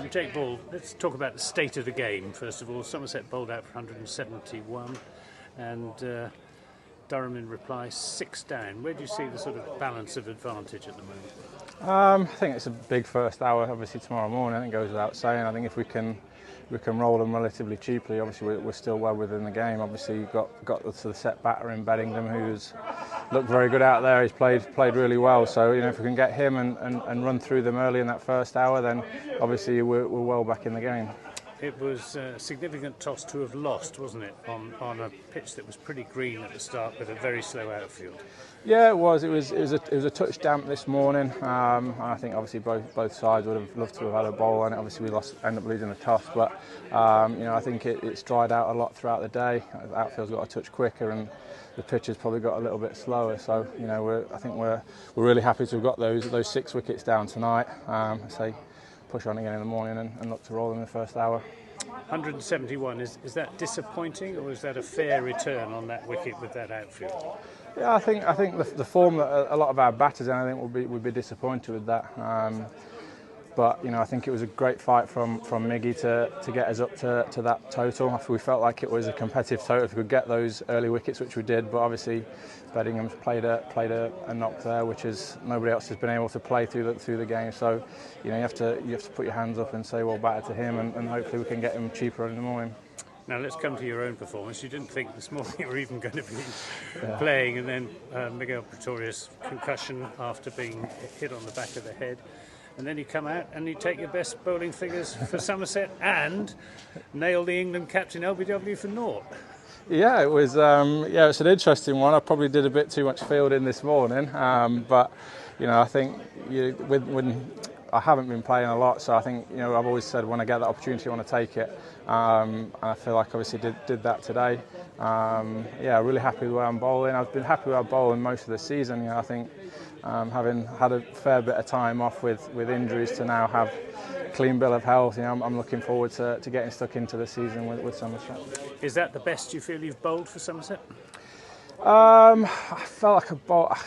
Jake Ball, let's talk about the state of the game first of all. Somerset bowled out for 171 and Durham in reply 6 down. Where do you see the sort of balance of advantage at the moment? I think it's a big first hour, obviously tomorrow morning. I think it goes without saying. I think if we can roll them relatively cheaply, obviously we're still well within the game. Obviously you've got the set batter in Beddingham, who's looked very good out there. He's played really well. So if we can get him and run through them early in that first hour, then obviously we're well back in the game. It was a significant toss to have lost, wasn't it, on a pitch that was pretty green at the start with a very slow outfield. Yeah, it was. It was a touch damp this morning. And I think obviously both sides would have loved to have had a bowl, and obviously we ended up losing the toss. But I think it's dried out a lot throughout the day. The outfield's got a touch quicker, and the pitch has probably got a little bit slower. So I think we're really happy to have got those 6 wickets down tonight. Say push on again in the morning and look to roll in the first hour. 171, is that disappointing, or is that a fair return on that wicket with that outfield? Yeah, I think the form that a lot of our batters in, I think would be disappointed with that. But I think it was a great fight from Miggy to get us up to that total. We felt like it was a competitive total if we could get those early wickets, which we did. But obviously, Beddingham's played a knock there, which is nobody else has been able to play through the game. So you have to put your hands up and say well better to him, and hopefully we can get him cheaper in the morning. Now let's come to your own performance. You didn't think this morning you were even going to be playing, and then Miguel Pretorius concussion after being hit on the back of the head. And then you come out and you take your best bowling figures for Somerset and nail the England captain LBW for naught. Yeah, it was. It's an interesting one. I probably did a bit too much fielding this morning, but I think when I haven't been playing a lot, so I think I've always said when I get that opportunity I want to take it. And I feel like obviously did that today. Really happy with where I'm bowling. I've been happy with our bowling most of the season. I think having had a fair bit of time off with injuries to now have a clean bill of health, I'm looking forward to getting stuck into the season with Somerset. Is that the best you feel you've bowled for Somerset? I felt like I bowled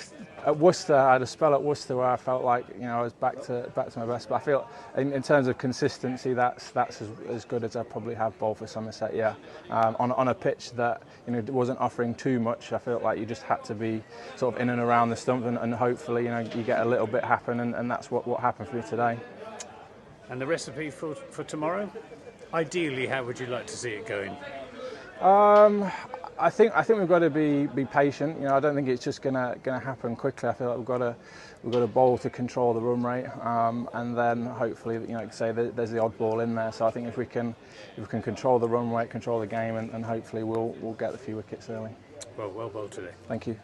at Worcester. I had a spell at Worcester where I felt like I was back to my best. But I feel in terms of consistency, that's as good as I probably have bowled for Somerset. Yeah, on a pitch that wasn't offering too much. I felt like you just had to be sort of in and around the stump, and hopefully you get a little bit happen, and that's what happened for me today. And the recipe for tomorrow? Ideally, how would you like to see it going? I think we've got to be patient. I don't think it's just gonna happen quickly. I feel like we've got to bowl to control the run rate, and then hopefully, like say there's the odd ball in there. So I think if we can control the run rate, control the game, and hopefully we'll get a few wickets early. Well bowled today. Thank you.